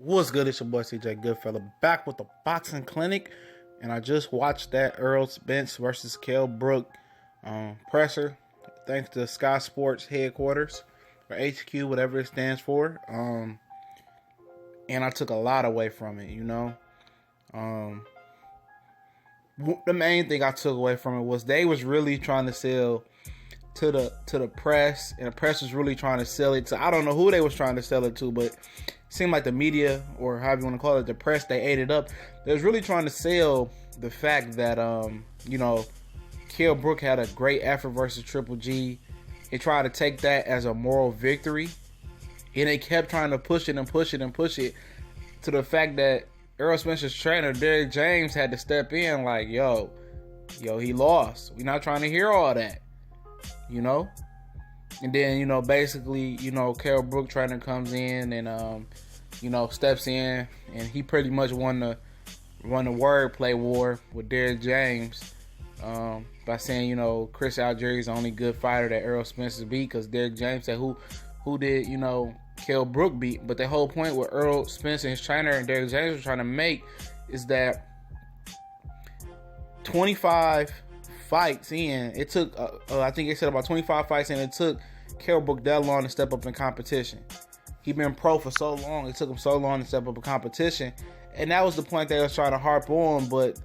What's good? It's your boy CJ Goodfella back with the boxing clinic, and I just watched that Errol Spence versus Kell Brook presser. Thanks to Sky Sports headquarters or HQ, whatever it stands for. And I took a lot away from it. The main thing I took away from it was they was really trying to sell to the press, and the press was really trying to sell it to, I don't know who they was trying to sell it to, but it seemed like the media, or however you want to call it, the press, they ate it up. They was really trying to sell the fact that Kell Brook had a great effort versus Triple G. They tried to take that as a moral victory, and they kept trying to push it to the fact that Errol Spence's trainer, Derrick James, had to step in like, yo, he lost. We're not trying to hear all that. And then, basically, Kell Brook trainer comes in and, steps in, and he pretty much won the wordplay war with Derrick James by saying, Chris Algieri's the only good fighter that Errol Spence beat, because Derrick James said who did, Kell Brook beat. But the whole point with Errol Spence and his trainer and Derrick James were trying to make is that 25 fights in, it took I think they said about 25 fights in, it took Kell Brook that long to step up in competition. He been pro for so long, it took him so long to step up in competition, and that was the point they was trying to harp on. But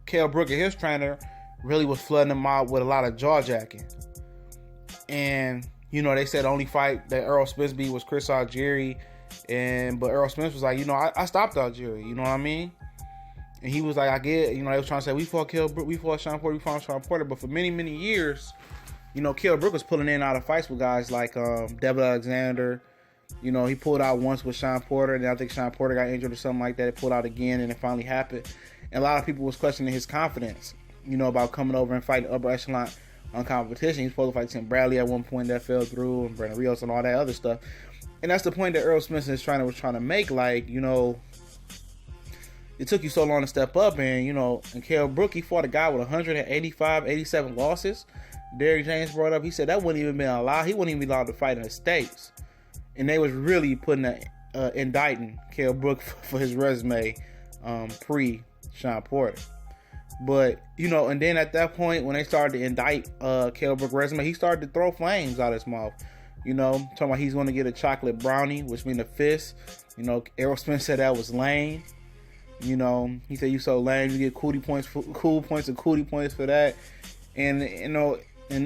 Kell Brook and his trainer really was flooding him out with a lot of jaw jacking, and they said the only fight that Errol Spence beat was Chris Algieri, but Errol Spence was like, I stopped Algieri, you know what I mean? And he was like, I get, they was trying to say, we fought Kell Brook, we fought Sean Porter, but for many, many years, Kell Brook was pulling in out of fights with guys like Devin Alexander. He pulled out once with Sean Porter, and I think Sean Porter got injured or something like that. It pulled out again, and it finally happened. And a lot of people was questioning his confidence, about coming over and fighting upper echelon on competition. He was supposed to fight Tim Bradley at one point, that fell through, and Brandon Rios and all that other stuff. And that's the point that Errol Spence was trying to make, like, it took you so long to step up, and Kell Brook, he fought a guy with 185, 87 losses. Derrick James brought up, he said that wouldn't even be allowed. He wouldn't even be allowed to fight in the States. And they was really indicting Kell Brook for his resume pre-Sean Porter. But, and then at that point, when they started to indict Kell Brook's resume, he started to throw flames out his mouth. Talking about he's going to get a chocolate brownie, which means a fist. Errol Spence said that was lame. He said, you so lame, you get cool points for that. And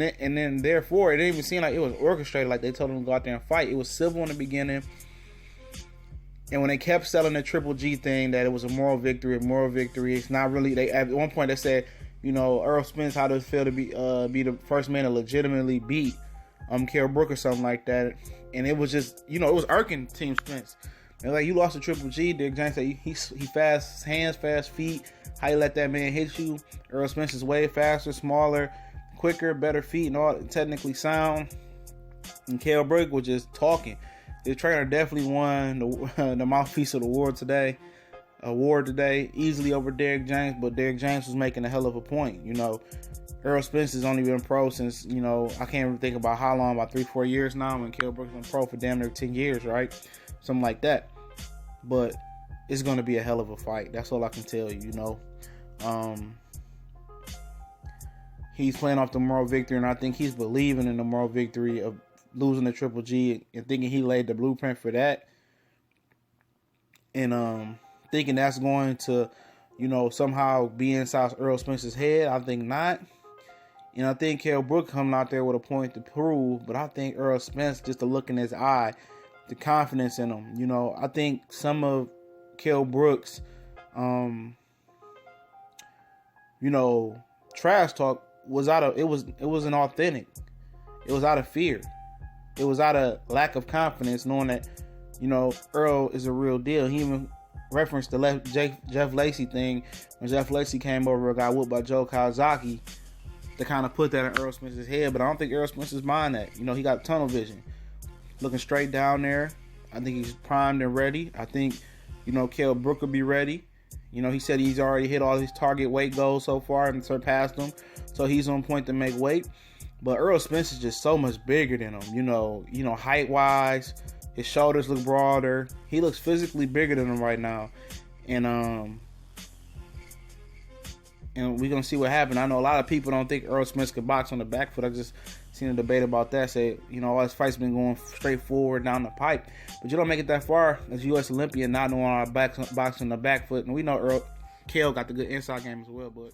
then therefore, it didn't even seem like it was orchestrated, like they told him to go out there and fight. It was civil in the beginning. And when they kept selling the Triple G thing, that it was a moral victory, it's not really. They at one point they said, Errol Spence, how does it feel to be the first man to legitimately beat Kell Brook or something like that? And it was just, it was irking Team Spence. They're like, you lost to Triple G. Derrick James said he fast hands, fast feet. How you let that man hit you? Errol Spence is way faster, smaller, quicker, better feet, and all technically sound. And Kell Brook was just talking. The trainer definitely won the mouthpiece of the award today, easily over Derrick James. But Derrick James was making a hell of a point. Errol Spence has only been pro since, I can't even think about how long, about 3-4 years now. And Kell Brook's been pro for damn near 10 years, right? Something like that. But it's going to be a hell of a fight. That's all I can tell you, He's playing off the moral victory, and I think he's believing in the moral victory of losing the Triple G and thinking he laid the blueprint for that. And thinking that's going to, somehow be inside Errol Spence's head. I think not. And I think Kell Brook coming out there with a point to prove, but I think Errol Spence, just the look in his eye, the confidence in him. I think some of Kell Brook's, trash talk was it wasn't authentic. It was out of fear. It was out of lack of confidence, knowing that, Earl is a real deal. He even referenced the Jeff Lacey thing when Jeff Lacey came over and got whooped by Joe Kawasaki, to kind of put that in Errol Spence's head. But I don't think Errol Spence's mind that. He got tunnel vision. Looking straight down there. I think he's primed and ready. I think, Kell Brook will be ready. He said he's already hit all his target weight goals so far and surpassed them. So he's on point to make weight. But Errol Spence is just so much bigger than him, height-wise, His shoulders look broader. He looks physically bigger than him right now. And we're going to see what happens. I know a lot of people don't think Errol Spence could box on the back foot. I just seen a debate about that. Say, all his fights been going straight forward down the pipe. But you don't make it that far as a U.S. Olympian not knowing how to box on the back foot. And we know Kell got the good inside game as well. But